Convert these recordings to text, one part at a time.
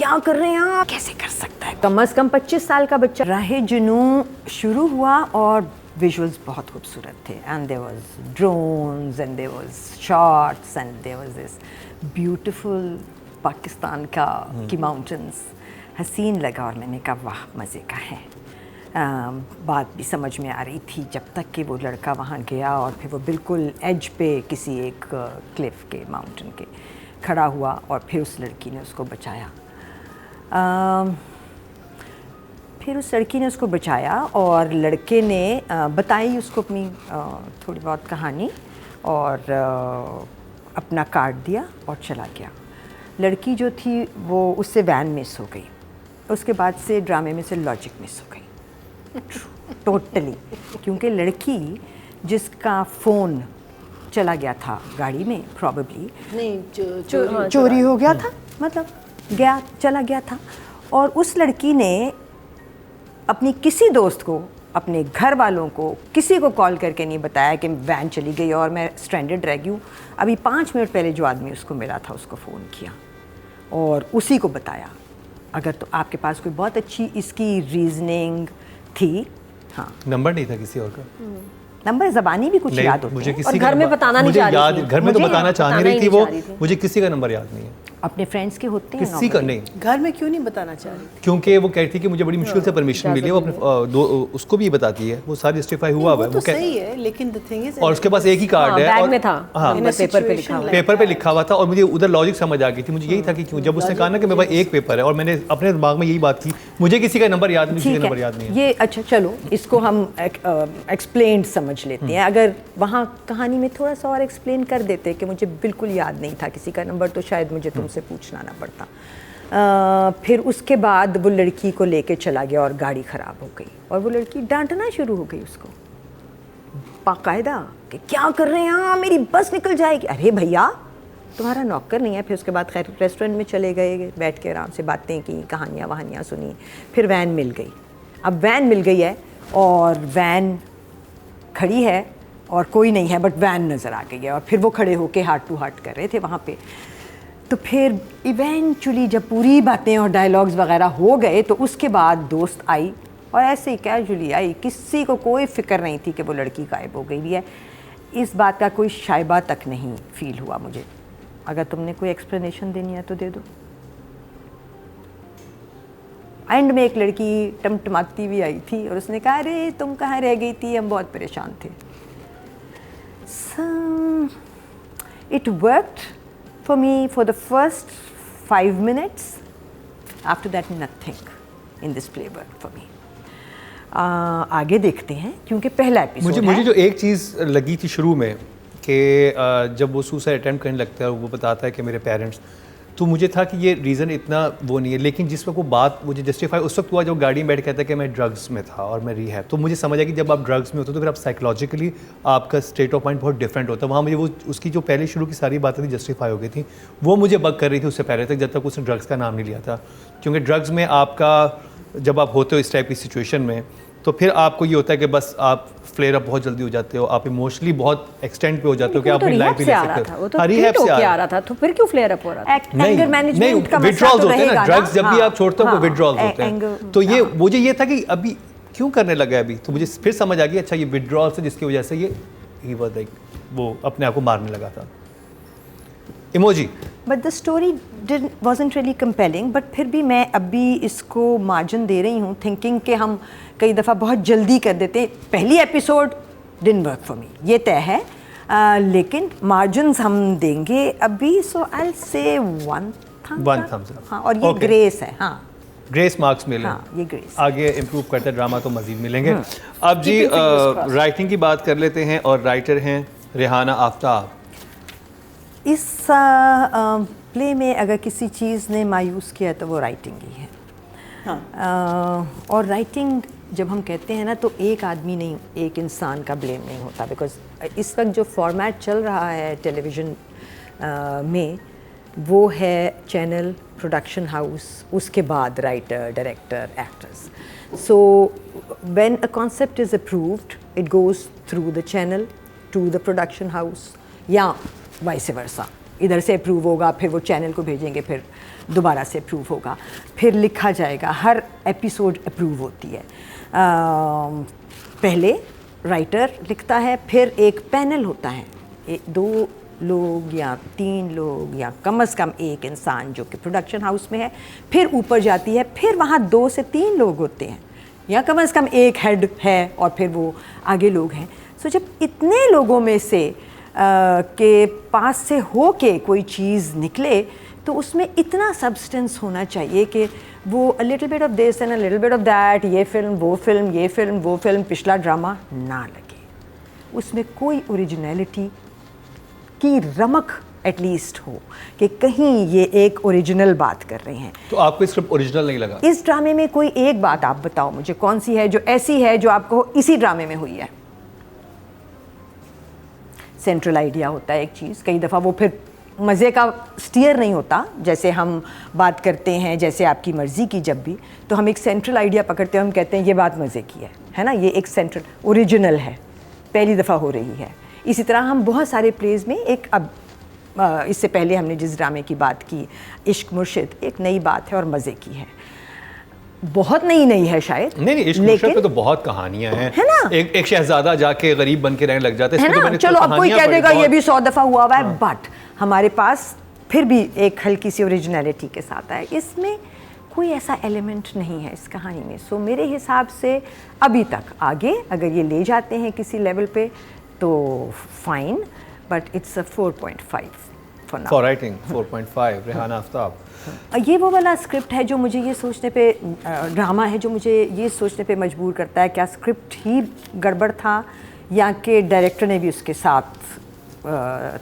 क्या कर रहे हैं आप, कैसे कर सकता है, कम से कम 25 साल का बच्चा। राहे जुनून शुरू हुआ और विजुअल्स बहुत खूबसूरत थे, and there was drones and there was shots and there was this beautiful Pakistan की माउंटेन्स। हसीन लगा और मैंने कहा वाह मज़े का है। बात भी समझ में आ रही थी जब तक कि वो लड़का वहाँ गया और फिर वो बिल्कुल एज पे किसी एक क्लिफ के माउंटेन के खड़ा हुआ और फिर उस लड़की ने उसको बचाया। फिर उस लड़की ने उसको बचाया और लड़के ने बताई उसको अपनी थोड़ी बहुत कहानी और अपना कार्ड दिया और चला गया। लड़की जो थी वो उससे वैन मिस हो गई, उसके बाद से ड्रामे में से लॉजिक मिस हो गई टोटली क्योंकि लड़की जिसका फ़ोन चला गया था गाड़ी में प्रॉबेबली नहीं चोरी हो गया था, मतलब चला गया था, और उस लड़की ने अपनी किसी दोस्त को, अपने घर वालों को, किसी को कॉल करके नहीं बताया कि वैन चली गई और मैं स्ट्रैंडेड रह गई हूँ। अभी 5 मिनट पहले जो आदमी उसको मिला था उसको फ़ोन किया और उसी को बताया। अगर तो आपके पास कोई बहुत अच्छी इसकी रीजनिंग थी। हाँ, नंबर नहीं था किसी और का, नंबर ज़बानी भी कुछ याद होते मुझे हैं। किसी और घर में बताना नहीं चाह रही थी, घर में तो बताना चाह नहीं रही थी वो, मुझे किसी का नंबर याद नहीं है। अपने फ्रेंड्स के होते हैं किसी का नहीं। घर में क्यों नहीं बताना चाह रही थी? क्योंकि वो कहती थी कि मुझे बड़ी मुश्किल से परमिशन मिली है। वो अपने उसको भी बताती है, वो सारी जस्टिफाई हुआ है वो सही है, लेकिन द थिंग इज और उसके पास एक ही कार्ड है बैग में था, पेपर पे लिखा हुआ था और मुझे उधर लॉजिक समझ आ गई थी। मुझे यही था कि क्यों, जब उसने कहा ना कि मेरे पास एक पेपर है और मैंने अपने दिमाग में यही बात की, मुझे किसी का नंबर याद नहीं, किसी का नंबर याद नहीं है। ये अच्छा चलो इसको हम एक्सप्लेन समझ लेते हैं। अगर वहाँ कहानी में थोड़ा सा और एक्सप्लेन कर देते कि मुझे बिल्कुल याद नहीं था किसी का नंबर, तो शायद मुझे तुमसे पूछना ना पड़ता। फिर उसके बाद वो लड़की को लेके चला गया और गाड़ी ख़राब हो गई और वो लड़की डांटना शुरू हो गई उसको बाकायदा कि क्या कर रहे हैं आप, मेरी बस निकल जाएगी। अरे भैया तुम्हारा नौकर नहीं है। फिर उसके बाद खैर रेस्टोरेंट में चले गए, बैठ के आराम से बातें की, कहानियाँ वहानियाँ सुनी। फिर वैन मिल गई। अब वैन मिल गई है और वैन खड़ी है और कोई नहीं है, बट वैन नज़र आ गई है और फिर वो खड़े होके हार्ट टू हार्ट कर रहे थे वहाँ पे। तो फिर इवेंचुअली जब पूरी बातें और डायलॉग्स वगैरह हो गए तो उसके बाद दोस्त आई और ऐसे ही कैजुअली आई, किसी को कोई फिक्र नहीं थी कि वो लड़की गायब हो गई है। इस बात का कोई शायबा तक नहीं फील हुआ मुझे। अगर तुमने कोई एक्सप्लेनेशन देनी है तो दे दो। एंड में एक लड़की टमटमाती भी आई थी और उसने कहा अरे तुम कहाँ रह गई थी, हम बहुत परेशान थे। It worked for me for the first 5 minutes. After that, nothing in this play worked for me. आगे देखते हैं क्योंकि पहला एपिसोड मुझे जो एक चीज़ लगी थी शुरू में कि जब वो सुसाइड अटेम्प्ट करने लगता है और वो बताता है कि मेरे पेरेंट्स, तो मुझे था कि ये रीज़न इतना वो नहीं है। लेकिन जिस वक्त वो बात मुझे जस्टिफाई उस वक्त हुआ जब गाड़ी में बैठ कहता है कि मैं ड्रग्स में था और मैं रिहैब, तो मुझे समझ आया कि जब आप ड्रग्स में होते हो तो फिर आप साइकोलॉजिकली आपका स्टेट ऑफ माइंड बहुत डिफरेंट होता है। वहाँ मुझे वो उसकी जो पहले शुरू की सारी बातें थी जस्टिफाई हो गई थी, वो मुझे बग कर रही थी उससे पहले तक, जब तक उसने ड्रग्स का नाम नहीं लिया था। क्योंकि ड्रग्स में आपका जब आप होते हो इस टाइप की सिचुएशन में तो फिर आपको ये होता है कि बस आप फ्लेयर अप बहुत जल्दी हो जाते हो, आप इमोशनली बहुत एक्सटेंड पे हो जाते हो कि आप अपनी लाइफ भी ले सकते हो। वो तो रिहैब से आ रहा था, तो फिर क्यों फ्लेयर अप हो रहा था? एंगर मैनेजमेंट का विड्रॉल्स होते हैं ना, ड्रग्स जब भी आप छोड़ते हो वो विड्रॉल्स होते हैं। तो ये मुझे ये था कि अभी क्यों करने लगा अभी, तो मुझे फिर समझ आ गया अच्छा ये विड्रॉल्स है जिसकी वजह से ये ही वाज लाइक वो अपने आप को मारने लगा था। Emoji but the story wasn't really compelling, but फिर भी मैं अभी इसको मार्जिन दे रही हूँ थिंकिंग कि हम कई दफ़ा बहुत जल्दी कर देते हैं। पहली episode didn't work for me, ये तय है, लेकिन मार्जिन्स हम देंगे अभी। सो I'll say one thumbs up। हाँ, और ये ग्रेस है। हाँ, ग्रेस मार्क्स मिले। हाँ, ये ग्रेस आगे इम्प्रूव करते ड्रामा तो मजीद मिलेंगे। अब जी राइटिंग की बात कर लेते हैं और राइटर हैं रेहाना आफ्ताब। इस प्ले में अगर किसी चीज़ ने मायूस किया तो वो राइटिंग ही है। हाँ। और राइटिंग जब हम कहते हैं ना तो एक आदमी नहीं, एक इंसान का ब्लेम नहीं होता। बिकॉज इस वक्त जो फॉर्मेट चल रहा है टेलीविज़न में वो है चैनल, प्रोडक्शन हाउस, उसके बाद writer, director, actors. So when a concept is approved it goes through the channel to the production house या वाइस वर्सा। इधर से अप्रूव होगा फिर वो चैनल को भेजेंगे, फिर दोबारा से अप्रूव होगा, फिर लिखा जाएगा, हर एपिसोड अप्रूव होती है। पहले राइटर लिखता है, फिर एक पैनल होता है, 2 लोग या 3 लोग या कम से कम एक इंसान जो कि प्रोडक्शन हाउस में है, फिर ऊपर जाती है, फिर वहाँ 2 से 3 लोग होते हैं या कम से कम एक हेड है और फिर वो आगे लोग हैं। सो जब इतने लोगों में से के पास से हो के कोई चीज़ निकले तो उसमें इतना सब्सटेंस होना चाहिए कि वो a little bit of this and a little bit of that, ये फिल्म वो फिल्म, ये फिल्म वो फिल्म, पिछला ड्रामा ना लगे, उसमें कोई ओरिजिनलिटी की रमक एटलीस्ट हो कि कहीं ये एक ओरिजिनल बात कर रहे हैं। तो आपको स्क्रिप्ट ओरिजिनल नहीं लगा? इस ड्रामे में कोई एक बात आप बताओ मुझे, कौन सी है जो ऐसी है जो आपको इसी ड्रामे में हुई है? सेंट्रल आइडिया होता है एक चीज़, कई दफ़ा वो फिर मज़े का स्टीयर नहीं होता, जैसे हम बात करते हैं जैसे आपकी मर्ज़ी की, जब भी तो हम एक सेंट्रल आइडिया पकड़ते हैं, हम कहते हैं ये बात मज़े की है ना, ये एक सेंट्रल ओरिजिनल है, पहली दफ़ा हो रही है। इसी तरह हम बहुत सारे प्लेज में एक इससे पहले हमने जिस ड्रामे की बात की, इश्क मुर्शिद, एक नई बात है और मज़े की है, बहुत नई है शायद, नहीं इश्क मुर्शिद पे तो बहुत कहानियां हैं, है ना? एक शहजादा जाके गरीब बन के रहने लग जाता है ना, चलो अब कोई कह देगा ये भी 100 दफ़ा हुआ है, बट हमारे पास फिर भी एक हल्की सी ओरिजिनलिटी के साथ है। इसमें कोई ऐसा एलिमेंट नहीं है इस कहानी में। सो मेरे हिसाब से अभी तक आगे अगर ये ले जाते हैं किसी लेवल पे तो fine, but it's a 4.5 for now. For writing 4.5। Rehana Aftab, ये वो वाला स्क्रिप्ट है जो मुझे ये सोचने पे, ड्रामा है जो मुझे ये सोचने पे मजबूर करता है क्या स्क्रिप्ट ही गड़बड़ था या कि डायरेक्टर ने भी उसके साथ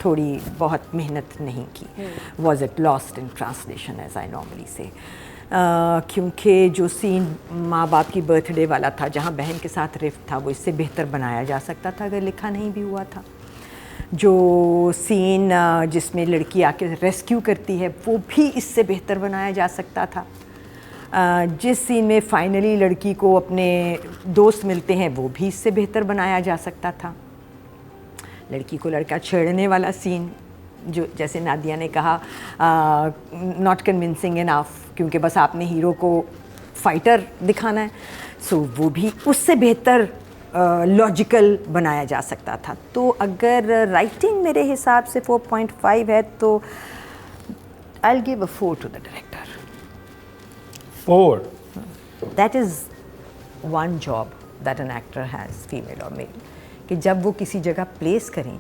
थोड़ी बहुत मेहनत नहीं की। Was it lost in translation as I normally say, क्योंकि जो सीन माँ बाप की बर्थडे वाला था जहाँ बहन के साथ रिफ्ट था, वो इससे बेहतर बनाया जा सकता था अगर लिखा नहीं भी हुआ था। जो सीन जिसमें लड़की आके रेस्क्यू करती है वो भी इससे बेहतर बनाया जा सकता था। जिस सीन में फाइनली लड़की को अपने दोस्त मिलते हैं वो भी इससे बेहतर बनाया जा सकता था। लड़की को लड़का छेड़ने वाला सीन जो जैसे नादिया ने कहा नॉट कन्विंसिंग इनफ, क्योंकि बस आपने हीरो को फाइटर दिखाना है, सो वो भी उससे बेहतर लॉजिकल बनाया जा सकता था। तो अगर राइटिंग मेरे हिसाब से 4.5 है तो I will give a 4 to the director. 4। That is one job that an actor has, female और मेल, कि जब वो किसी जगह प्लेस करें,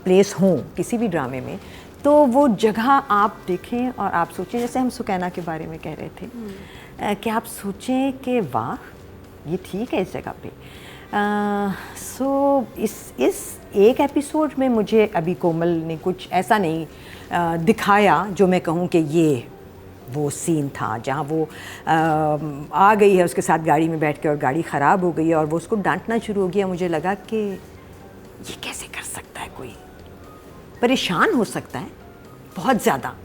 प्लेस हों किसी भी ड्रामे में, तो वो जगह आप देखें और आप सोचें, जैसे हम सुकैना के बारे में कह रहे थे, कि आप सोचें कि वाह ये ठीक है इस जगह पे। सो इस एक एपिसोड में मुझे अभी कोमल ने कुछ ऐसा नहीं दिखाया जो मैं कहूँ कि ये वो सीन था जहाँ वो आ गई है उसके साथ गाड़ी में बैठ के और गाड़ी ख़राब हो गई है और वो उसको डांटना शुरू हो गया। मुझे लगा कि ये कैसे कर सकता है कोई, परेशान हो सकता है बहुत ज़्यादा,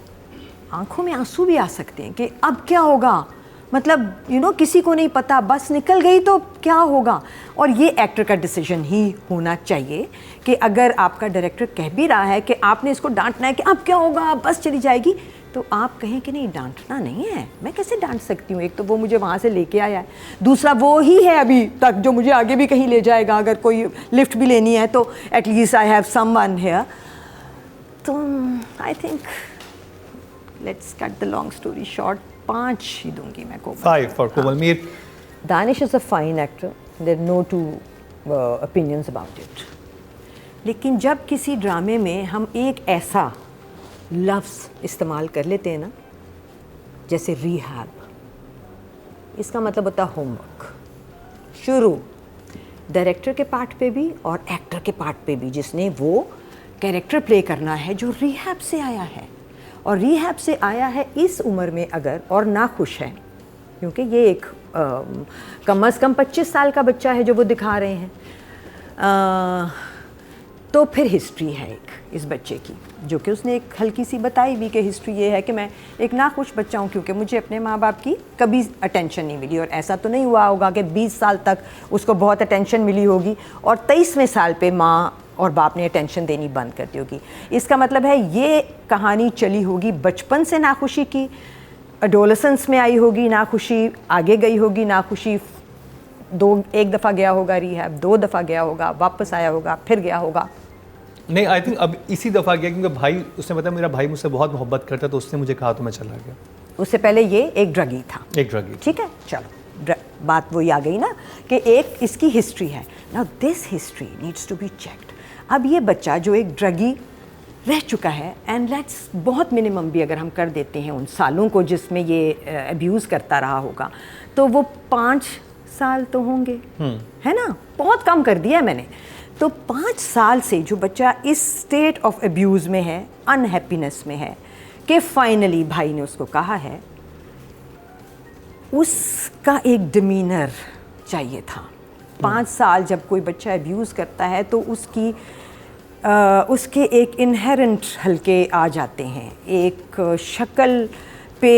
आंखों में आंसू भी आ सकते हैं कि अब क्या होगा, मतलब किसी को नहीं पता, बस निकल गई तो क्या होगा। और ये एक्टर का डिसीजन ही होना चाहिए कि अगर आपका डायरेक्टर कह भी रहा है कि आपने इसको डांटना है कि अब क्या होगा, बस चली जाएगी, तो आप कहें कि नहीं डांटना नहीं है, मैं कैसे डांट सकती हूँ। एक तो वो मुझे वहाँ से लेके आया है, दूसरा वो ही है अभी तक जो मुझे आगे भी कहीं ले जाएगा, अगर कोई लिफ्ट भी लेनी है तो at least I have someone here. तो I think let's cut the long story short, 5 ही दूंगी मैं को। 5 for Komal Meer. Danish is a fine actor, there no two opinions about it. लेकिन जब किसी ड्रामे में हम एक ऐसा लफ्ज़ इस्तेमाल कर लेते हैं ना, जैसे रिहैब, इसका मतलब होता है होमवर्क शुरू, डायरेक्टर के पार्ट पे भी और एक्टर के पार्ट पे भी, जिसने वो कैरेक्टर प्ले करना है जो रिहैब से आया है। और रिहैब से आया है इस उम्र में अगर, और ना खुश है, क्योंकि ये एक कम से कम 25 साल का बच्चा है जो वो दिखा रहे हैं, तो फिर हिस्ट्री है एक इस बच्चे की, जो कि उसने एक हल्की सी बताई भी कि हिस्ट्री ये है कि मैं एक नाखुश बच्चा हूँ क्योंकि मुझे अपने माँ बाप की कभी अटेंशन नहीं मिली। और ऐसा तो नहीं हुआ होगा कि 20 साल तक उसको बहुत अटेंशन मिली होगी और 23वें साल पे माँ और बाप ने अटेंशन देनी बंद कर दी होगी। इसका मतलब है ये कहानी चली होगी बचपन से नाखुशी की, एडोलेसेंस में आई होगी नाखुशी, आगे गई होगी नाखुशी, एक दफ़ा गया होगा रिहैब, 2 दफ़ा गया होगा, वापस आया होगा, फिर गया होगा। नहीं, आई थिंक अब इसी दफ़ा गया क्योंकि भाई, उसने बताया मेरा भाई मुझसे बहुत मोहब्बत करता, तो उसने मुझे कहा तो मैं चला गया। उससे पहले ये एक ड्रगी था। एक ड्रगी, ठीक है, चलो बात वही आ गई ना कि एक इसकी हिस्ट्री है। Now this history needs to be checked. अब ये बच्चा जो एक ड्रगी रह चुका है, एंड लेट्स बहुत मिनिमम भी अगर हम कर देते हैं उन सालों को जिसमें ये अब्यूज़ करता रहा होगा, तो वो 5 साल तो होंगे, है ना, बहुत कम कर दिया है मैंने। तो 5 साल से जो बच्चा इस स्टेट ऑफ अब्यूज़ में है, अनहैप्पीनेस में है, कि फाइनली भाई ने उसको कहा है, उसका एक डिमीनर चाहिए था। 5 साल जब कोई बच्चा अब्यूज़ करता है तो उसके एक इनहेरेंट हल्के आ जाते हैं, एक शक्ल पे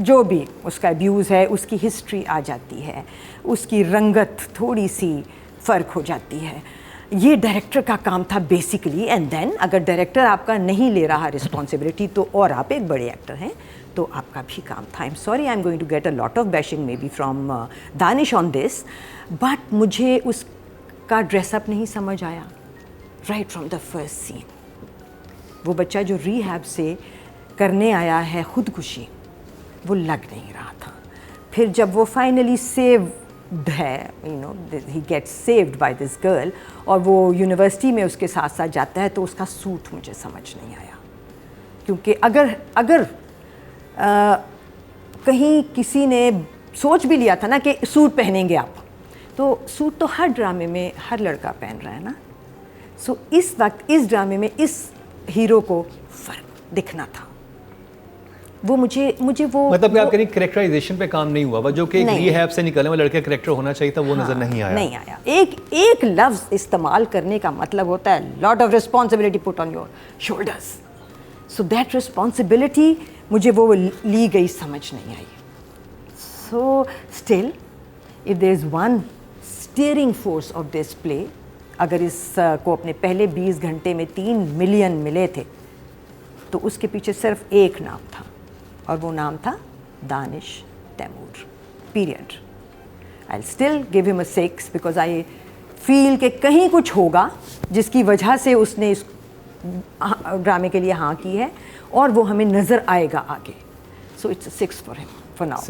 जो भी उसका अब्यूज़ है उसकी हिस्ट्री आ जाती है, उसकी रंगत थोड़ी सी फ़र्क हो जाती है। ये डायरेक्टर का काम था बेसिकली, एंड देन अगर डायरेक्टर आपका नहीं ले रहा रिस्पॉन्सिबिलिटी तो, और आप एक बड़े एक्टर हैं, तो आपका भी काम था। I am sorry, I am going to get a lot of bashing may be from Danish on this, but मुझे उसका ड्रेसअप नहीं समझ आया right from the first scene. वो बच्चा जो रीहैब से करने आया है खुदकुशी, वो लग नहीं रहा था। फिर जब वो फाइनली सेव्ड है, you know, he gets saved by this girl, और वो यूनिवर्सिटी में उसके साथ साथ जाता है, तो उसका सूट मुझे समझ नहीं आया। क्योंकि अगर कहीं किसी ने सोच भी लिया था ना कि सूट पहनेंगे आप, तो सूट तो हर ड्रामे में हर लड़का पहन रहा है ना। सो इस वक्त इस ड्रामे में इस हीरो को फ़र्क दिखना था। वो मुझे वो मतलब आप कह रही कैरेक्टराइजेशन पे काम नहीं हुआ, जो कि रीहैब से निकलने वाला लड़के का कैरेक्टर होना चाहिए था, वो नज़र नहीं आया। एक लफ्ज़ इस्तेमाल करने का मतलब होता है lot of responsibility put on your shoulders. So that responsibility मुझे वो ली गई समझ नहीं आई। So still if there is one steering force of this play, अगर इस को अपने पहले 20 घंटे में 3 मिलियन मिले थे, तो उसके पीछे सिर्फ एक नाम था, और वो नाम था Danish Taimur, period. I still give him a 6 because I feel कि कहीं कुछ होगा जिसकी वजह से उसने इस ड्रामे के लिए हाँ की है, और वो हमें नज़र आएगा आगे। So it's a 6 for him for now.